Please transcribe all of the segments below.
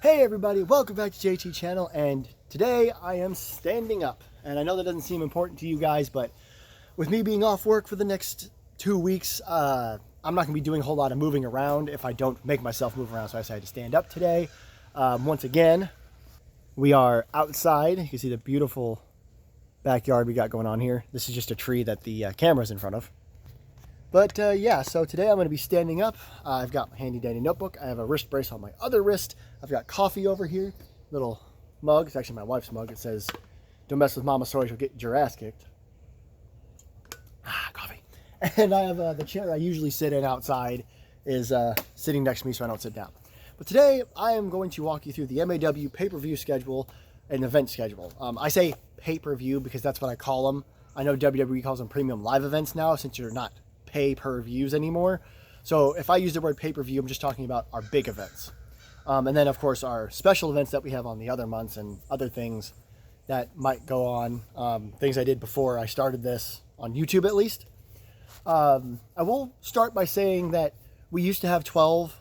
Hey everybody, welcome back to JT channel, and today I am standing up. And I know that doesn't seem important to you guys, but with me being off work for the next 2 weeks, I'm not going to be doing a whole lot of moving around if I don't make myself move around, so I decided to stand up today. Once again, we are outside. You can see the beautiful backyard we got going on here. This is just a tree that the camera's in front of. But yeah, so today I'm going to be standing up. I've got my handy dandy notebook. I have a wrist brace on my other wrist. I've got coffee over here, little mug. It's actually my wife's mug. It says, "Don't mess with Mama Stories, you'll get your ass kicked." Coffee. And I have the chair I usually sit in outside is sitting next to me so I don't sit down. But today I am going to walk you through the MAW pay-per-view schedule and event schedule. I say pay-per-view because that's what I call them. I know WWE calls them premium live events now since you're not pay-per-views anymore. So if I use the word pay-per-view, I'm just talking about our big events. And then, of course, our special events that we have on the other months and other things that might go on, things I did before I started this on YouTube at least. I will start by saying that we used to have 12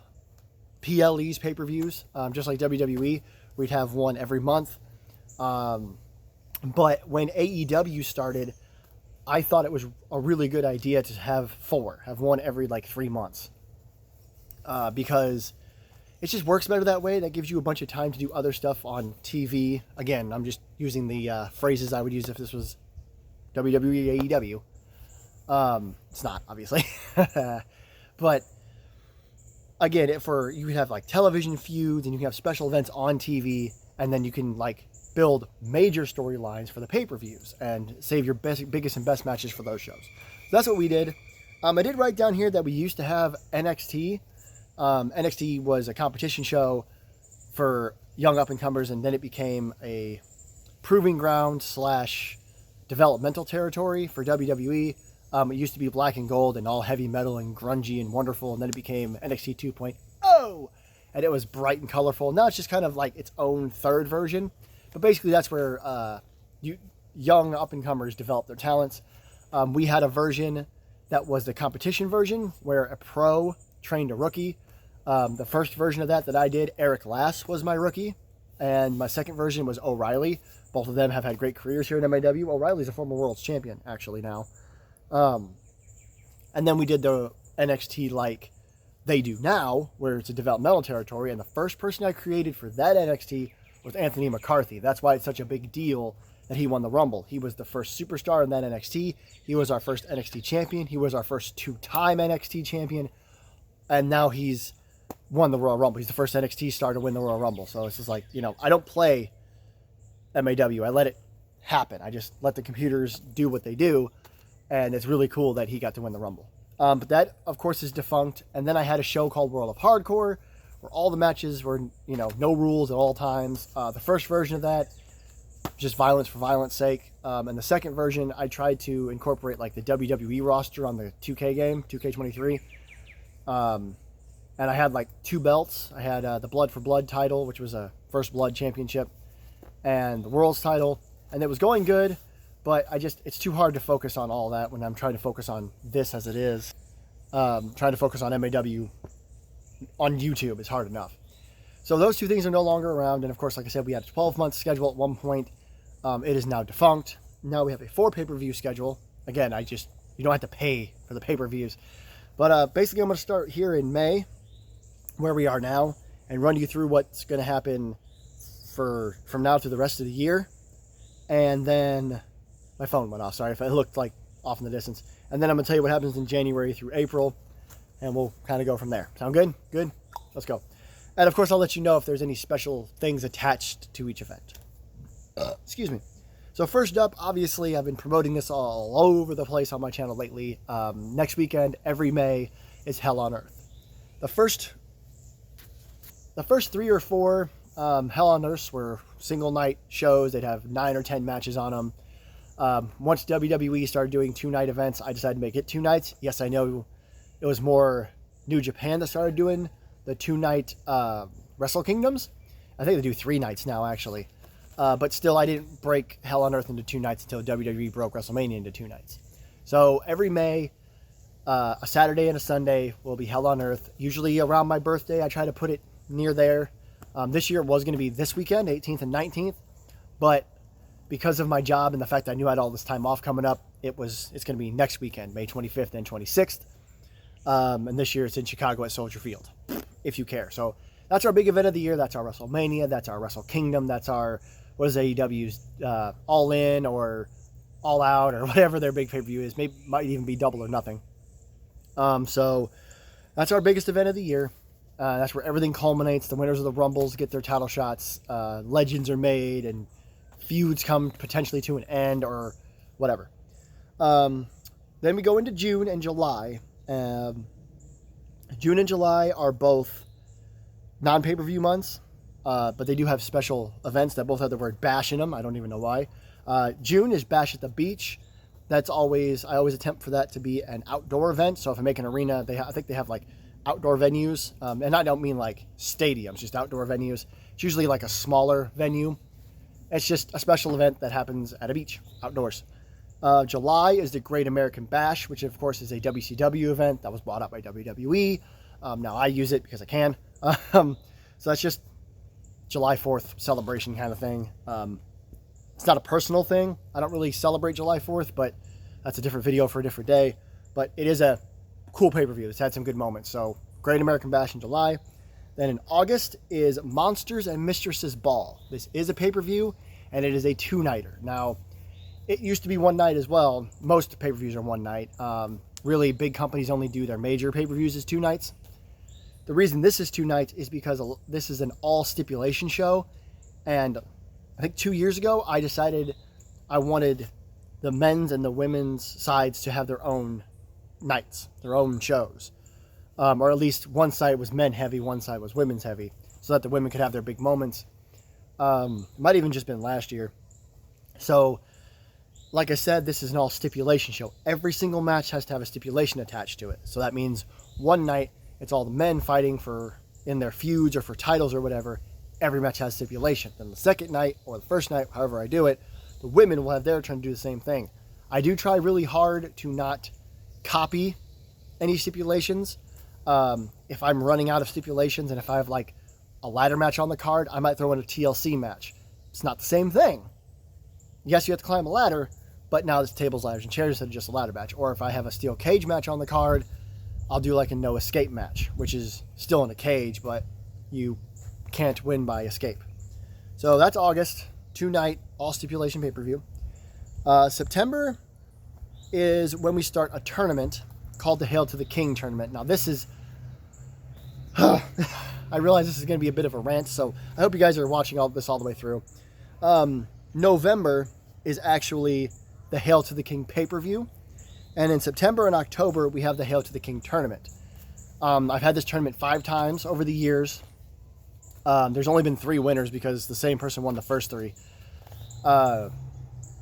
PLEs, pay-per-views, just like WWE. We'd have one every month. But when AEW started, I thought it was a really good idea to have one every like 3 months, because it just works better that way. That gives you a bunch of time to do other stuff on TV. Again, I'm just using the phrases I would use if this was WWE, AEW. It's not, obviously. But again, you can have like television feuds and you can have special events on TV, and then you can like build major storylines for the pay-per-views and save your biggest and best matches for those shows. So that's what we did. I did write down here that we used to have NXT. NXT was a competition show for young up-and-comers, and then it became a proving ground / developmental territory for WWE. It used to be black and gold and all heavy metal and grungy and wonderful, and then it became NXT 2.0, and it was bright and colorful. Now it's just kind of like its own third version. But basically, that's where young up-and-comers develop their talents. We had a version that was the competition version, where a pro trained a rookie. The first version of that I did, Eric Lass was my rookie. And my second version was O'Reilly. Both of them have had great careers here in MAW. O'Reilly's a former world's champion, actually, now. And then we did the NXT like they do now, where it's a developmental territory. And the first person I created for that NXT with Anthony McCarthy. That's why it's such a big deal that he won the Rumble. He was the first superstar in that NXT. He was our first NXT champion. He was our first 2-time NXT champion. And now he's won the Royal Rumble. He's the first NXT star to win the Royal Rumble. So it's just like, I don't play MAW. I let it happen. I just let the computers do what they do. And it's really cool that he got to win the Rumble. But that, of course, is defunct. And then I had a show called World of Hardcore, where all the matches were, no rules at all times. The first version of that, just violence for violence sake. And the second version, I tried to incorporate like the WWE roster on the 2K game, 2K23. And I had like 2 belts. I had the Blood for Blood title, which was a First Blood championship, and the World's title. And it was going good, but it's too hard to focus on all that when I'm trying to focus on this as it is. Trying to focus on MAW on YouTube is hard enough. So those 2 things are no longer around. And of course, like I said, we had a 12-month schedule at one point. It is now defunct. Now we have a 4 pay-per-view schedule. Again, you don't have to pay for the pay-per-views. But basically, I'm going to start here in May, where we are now, and run you through what's going to happen from now to the rest of the year. And then my phone went off. Sorry if I looked like off in the distance. And then I'm going to tell you what happens in January through April. And we'll kind of go from there. Sound good? Good? Let's go. And of course, I'll let you know if there's any special things attached to each event. Excuse me. So first up, obviously, I've been promoting this all over the place on my channel lately. Next weekend, every May, is Hell on Earth. The first 3 or 4 Hell on Earths were single night shows. They'd have 9 or 10 matches on them. Once WWE started doing 2-night events, I decided to make it 2 nights. Yes, I know it was more New Japan that started doing the 2-night Wrestle Kingdoms. I think they do 3 nights now, actually. But still, I didn't break Hell on Earth into 2 nights until WWE broke WrestleMania into 2 nights. So every May, a Saturday and a Sunday will be Hell on Earth. Usually around my birthday, I try to put it near there. This year it was going to be this weekend, 18th and 19th, but because of my job and the fact that I knew I had all this time off coming up, it's going to be next weekend, May 25th and 26th. And this year it's in Chicago at Soldier Field, if you care. So that's our big event of the year. That's our WrestleMania. That's our Wrestle Kingdom. That's our, what is AEW's All In or All Out or whatever their big pay-per-view is. Maybe might even be Double or Nothing. So that's our biggest event of the year. That's where everything culminates. The winners of the Rumbles get their title shots. Legends are made and feuds come potentially to an end or whatever. Then we go into June and July. June and July are both non-pay-per-view months, but they do have special events that both have the word bash in them. I don't even know why. June is Bash at the Beach. I always attempt for that to be an outdoor event. So if I make an arena, I think they have like outdoor venues, and I don't mean like stadiums, just outdoor venues. It's usually like a smaller venue. It's just a special event that happens at a beach, outdoors. July is the Great American Bash, which of course is a WCW event that was bought out by WWE. Now I use it because I can. So that's just July 4th celebration kind of thing. It's not a personal thing. I don't really celebrate July 4th, but that's a different video for a different day. But it is a cool pay-per-view. It's had some good moments. So Great American Bash in July. Then in August is Monsters and Mistresses Ball. This is a pay-per-view, and it is a two-nighter. Now, it used to be one night as well. Most pay-per-views are one night. Really, big companies only do their major pay-per-views as two nights. The reason this is two nights is because this is an all-stipulation show. And I think 2 years ago, I decided I wanted the men's and the women's sides to have their own nights, their own shows. Or at least one side was men heavy, one side was women's heavy, so that the women could have their big moments. Might even just been last year. So, like I said, this is an all stipulation show. Every single match has to have a stipulation attached to it. So that means one night it's all the men fighting in their feuds or for titles or whatever. Every match has stipulation. Then the second night or the first night, however I do it, the women will have their turn to do the same thing. I do try really hard to not copy any stipulations. If I'm running out of stipulations and if I have like a ladder match on the card, I might throw in a TLC match. It's not the same thing. Yes, you have to climb a ladder, but now it's tables, ladders, and chairs instead of just a ladder match. Or if I have a steel cage match on the card, I'll do like a no escape match, which is still in a cage, but you can't win by escape. So that's August, two-night, all stipulation pay-per-view. September is when we start a tournament called the Hail to the King tournament. Now this is, I realize this is going to be a bit of a rant, so I hope you guys are watching all the way through. November is actually the Hail to the King pay-per-view. And in September and October, we have the Hail to the King tournament. I've had this tournament 5 times over the years. There's only been 3 winners because the same person won the first 3.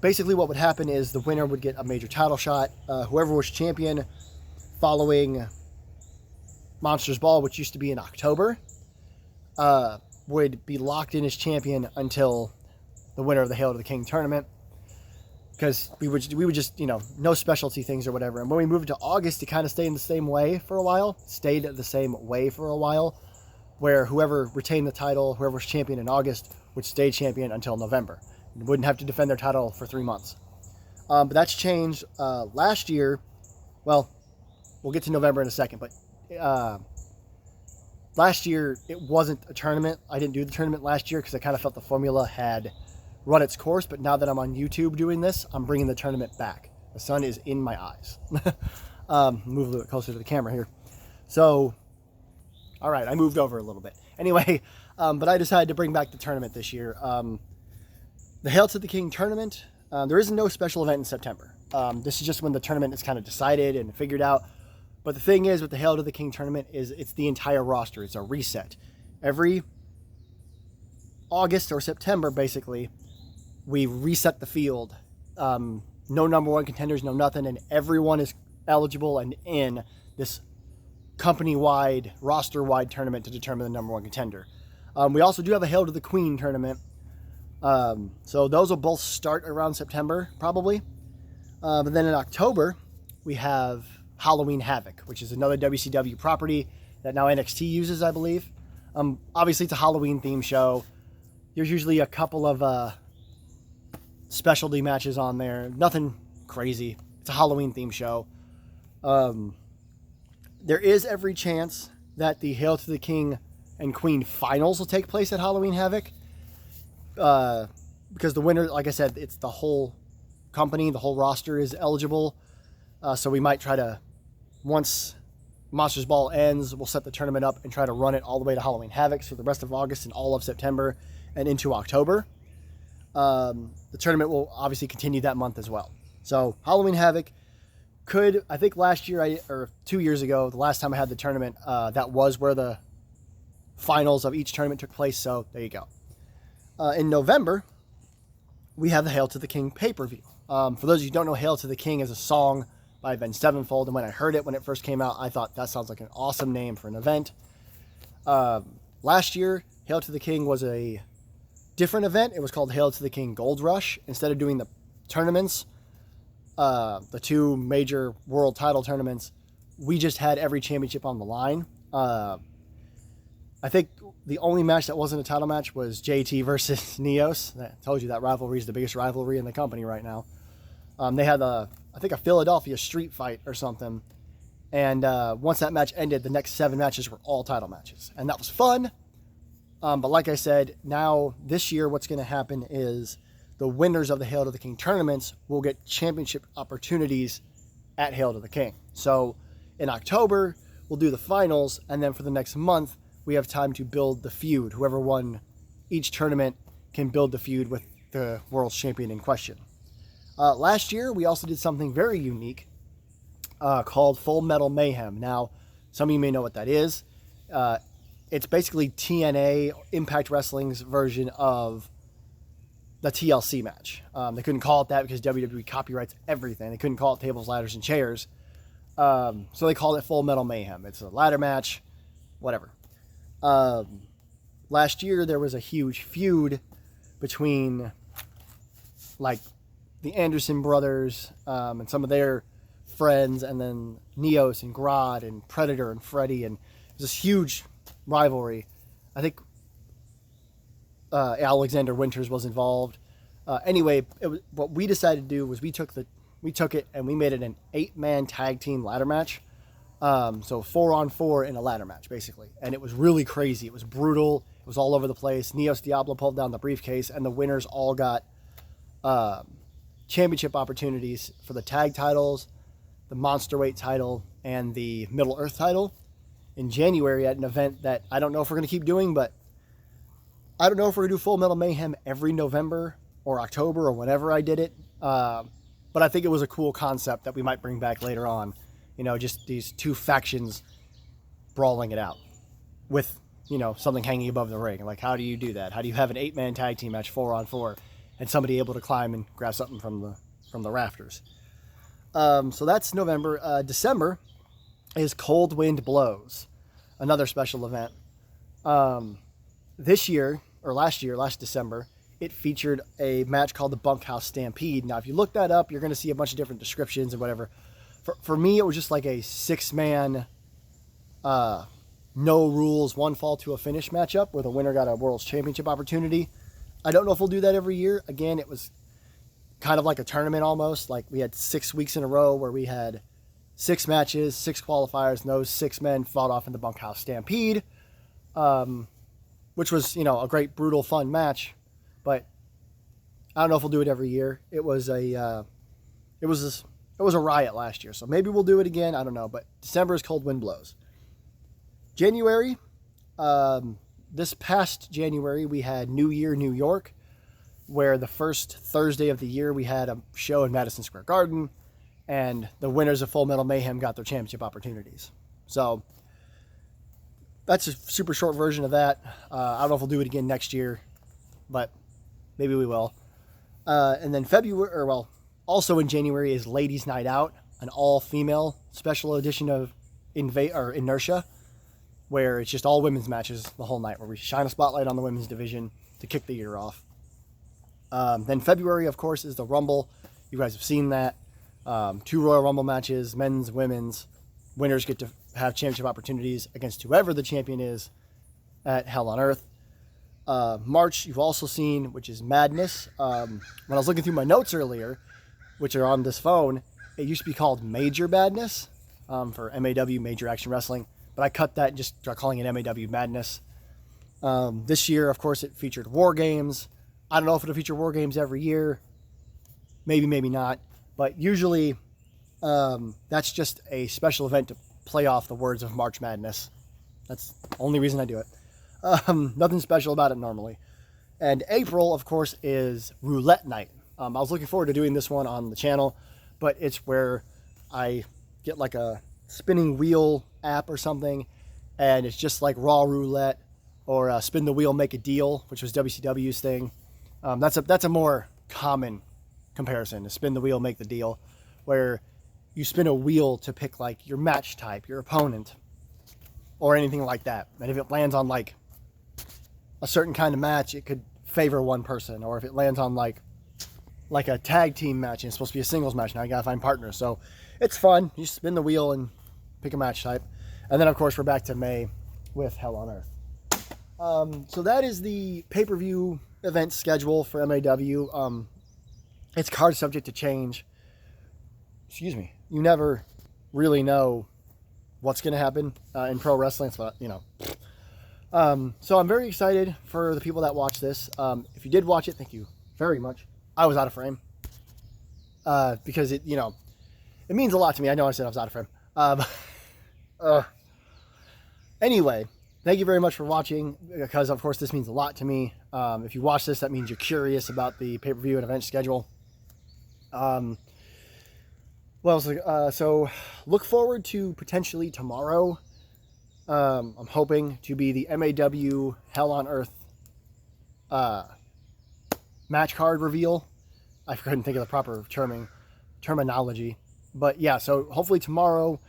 Basically what would happen is the winner would get a major title shot. Whoever was champion following Monsters Ball, which used to be in October, would be locked in as champion until the winner of the Hail to the King tournament. Because we would just, no specialty things or whatever. And when we moved to August, it kind of stayed the same way for a while. Where whoever retained the title, whoever was champion in August, would stay champion until November. And wouldn't have to defend their title for 3 months. But that's changed last year. Well, we'll get to November in a second. But last year, it wasn't a tournament. I didn't do the tournament last year because I kind of felt the formula had run its course. But now that I'm on YouTube doing this, I'm bringing the tournament back. The sun is in my eyes. Move a little bit closer to the camera here. So, all right, I moved over a little bit. Anyway, but I decided to bring back the tournament this year. The Hail to the King tournament, there is no special event in September. This is just when the tournament is kind of decided and figured out. But the thing is with the Hail to the King tournament is it's the entire roster. It's a reset. Every August or September, basically, we reset the field. No number 1 contenders, no nothing, and everyone is eligible and in this company-wide, roster-wide tournament to determine the number 1 contender. We also do have a Hail to the Queen tournament. So those will both start around September, probably. But then in October, we have Halloween Havoc, which is another WCW property that now NXT uses, I believe. Obviously, it's a Halloween theme show. There's usually a couple of specialty matches on there. Nothing crazy. It's a Halloween theme show. There is every chance that the Hail to the King and Queen finals will take place at Halloween Havoc. Because the winner, like I said, it's the whole company, the whole roster is eligible. So we might try to, once Monsters Ball ends, we'll set the tournament up and try to run it all the way to Halloween Havoc for the rest of August and all of September and into October. The tournament will obviously continue that month as well. So Halloween Havoc could, I think last year, or 2 years ago, the last time I had the tournament, that was where the finals of each tournament took place. So there you go. In November, we have the Hail to the King pay-per-view. For those of you who don't know, Hail to the King is a song by Avenged Sevenfold, and when I heard it when it first came out, I thought that sounds like an awesome name for an event. Last year, Hail to the King was a different event. It was called Hail to the King Gold Rush. Instead of doing the tournaments, the two major world title tournaments, we just had every championship on the line. I think the only match that wasn't a title match was JT versus Neos. I told you that rivalry is the biggest rivalry in the company right now. They had I think a Philadelphia street fight or something. And once that match ended, the next 7 matches were all title matches. And that was fun. But like I said, now this year what's going to happen is the winners of the Hail to the King tournaments will get championship opportunities at Hail to the King. So in October, we'll do the finals. And then for the next month, we have time to build the feud. Whoever won each tournament can build the feud with the world champion in question. Last year, we also did something very unique called Full Metal Mayhem. Now, some of you may know what that is. It's basically TNA, Impact Wrestling's version of the TLC match. They couldn't call it that because WWE copyrights everything. They couldn't call it tables, ladders, and chairs. So they called it Full Metal Mayhem. It's a ladder match, whatever. Last year, there was a huge feud between, like, the Anderson brothers and some of their friends, and then Neos and Grodd and Predator and Freddy, and it was this huge rivalry. I think Alexander Winters was involved. Anyway, what we decided to do was we took it and we made it an 8-man tag team ladder match. So 4-on-4 in a ladder match, basically. And it was really crazy. It was brutal. It was all over the place. Neos Diablo pulled down the briefcase, and the winners all got championship opportunities for the tag titles, the Monster Weight title, and the Middle Earth title in January at an event that I don't know if we're going to keep doing, but I don't know if we're going to do Full Metal Mayhem every November or October or whenever I did it. But I think it was a cool concept that we might bring back later on. You know, just these two factions brawling it out with, you know, something hanging above the ring. Like, how do you do that? How do you have an 8-man tag team match 4-on-4 and somebody able to climb and grab something from the rafters? So that's November. December is Cold Wind Blows, another special event. Last December, it featured a match called the Bunkhouse Stampede. Now, if you look that up, you're going to see a bunch of different descriptions and whatever. For me, it was just like a 6-man, no rules, one fall to a finish matchup where the winner got a World's Championship opportunity. I don't know if we'll do that every year. Again, it was kind of like a tournament almost. Like, we had 6 weeks in a row where we had 6 matches, 6 qualifiers, and those 6 men fought off in the Bunkhouse Stampede, which was, you know, a great, brutal, fun match. But I don't know if we'll do it every year. It was a riot last year, so maybe we'll do it again. I don't know. But December is Cold Wind Blows. January, this past January, we had New Year, New York, where the first Thursday of the year we had a show in Madison Square Garden, and the winners of Full Metal Mayhem got their championship opportunities. So that's a super short version of that. I don't know if we'll do it again next year, but maybe we will. And then also in January is Ladies Night Out, an all-female special edition of Inertia, where it's just all women's matches the whole night, where we shine a spotlight on the women's division to kick the year off. Then February, of course, is the Rumble. You guys have seen that. 2 Royal Rumble matches, men's, women's. Winners get to have championship opportunities against whoever the champion is at Hell on Earth. March, you've also seen, which is Madness. When I was looking through my notes earlier, which are on this phone, it used to be called Major Madness for MAW, Major Action Wrestling. But I cut that and just started calling it MAW Madness. This year, of course, it featured War Games. I don't know if it'll feature War Games every year. Maybe, maybe not. But usually, that's just a special event to play off the words of March Madness. That's the only reason I do it. Nothing special about it normally. And April, of course, is Roulette Night. I was looking forward to doing this one on the channel, but it's where I get like a spinning wheel app or something, and it's just like Raw Roulette or Spin the Wheel, Make a Deal, which was WCW's thing. That's a more common comparison, to Spin the Wheel, Make the Deal, where you spin a wheel to pick like your match type, your opponent, or anything like that. And if it lands on like a certain kind of match, it could favor one person. Or if it lands on like a tag team match and it's supposed to be a singles match, now you gotta find partners. So it's fun. You spin the wheel and pick a match type. And then of course we're back to May with Hell on Earth. So that is the pay-per-view event schedule for MAW. It's card subject to change. Excuse me. You never really know what's going to happen in pro wrestling. So, you know. So I'm very excited for the people that watch this. If you did watch it, thank you very much. I was out of frame because it means a lot to me. I know I said I was out of frame. Anyway, thank you very much for watching, because of course this means a lot to me. If you watch this, that means you're curious about the pay-per-view and event schedule. So look forward to potentially tomorrow. I'm hoping to be the MAW Hell on Earth match card reveal. I couldn't think of the proper terminology. But yeah, so hopefully tomorrow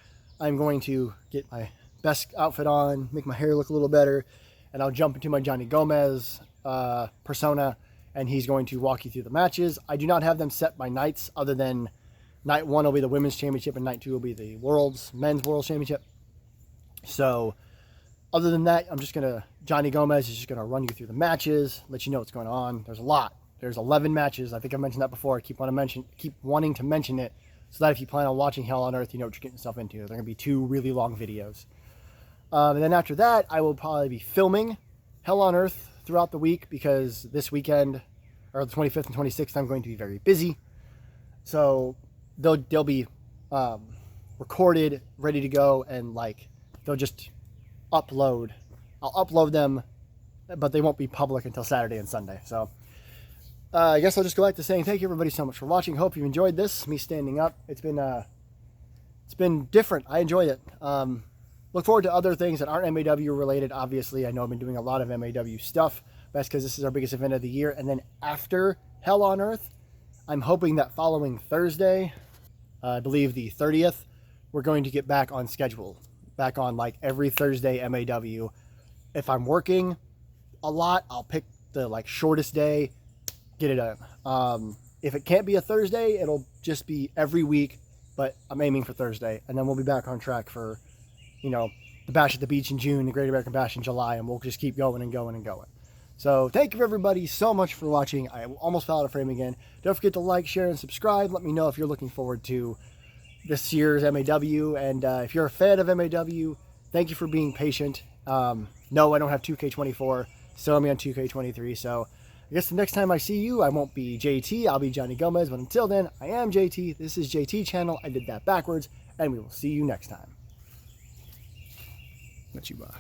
I'm going to get my best outfit on, make my hair look a little better, and I'll jump into my Johnny Gomez persona, and he's going to walk you through the matches. I do not have them set by nights, other than night 1 will be the Women's Championship and night 2 will be the Men's World Championship. So other than that, Johnny Gomez is just going to run you through the matches, let you know what's going on. There's a lot. There's 11 matches. I think I mentioned that before. I keep wanting to mention it, so that if you plan on watching Hell on Earth, you know what you're getting yourself into. They're going to be 2 really long videos. And then after that, I will probably be filming Hell on Earth throughout the week, because this weekend, or the 25th and 26th, I'm going to be very busy. So they'll be recorded, ready to go, and they'll just upload. I'll upload them, but they won't be public until Saturday and Sunday. So I guess I'll just go back to saying thank you everybody so much for watching. Hope you enjoyed this, me standing up. It's been different. I enjoyed it. Look forward to other things that aren't MAW related. Obviously, I know I've been doing a lot of MAW stuff. That's because this is our biggest event of the year. And then after Hell on Earth, I'm hoping that following Thursday, I believe the 30th, we're going to get back on schedule. Back on every Thursday MAW. If I'm working a lot, I'll pick the shortest day, get it done. If it can't be a Thursday, it'll just be every week, but I'm aiming for Thursday. And then we'll be back on track for the Bash at the Beach in June, the Great American Bash in July, and we'll just keep going and going and going. So thank you everybody so much for watching. I almost fell out of frame again. Don't forget to like, share, and subscribe. Let me know if you're looking forward to this year's MAW, and if you're a fan of MAW, thank you for being patient. No, I don't have 2K24, so I'm on 2K23, so I guess the next time I see you, I won't be JT, I'll be Johnny Gomez, but until then, I am JT. This is JT Channel. I did that backwards, and we will see you next time. What you buy?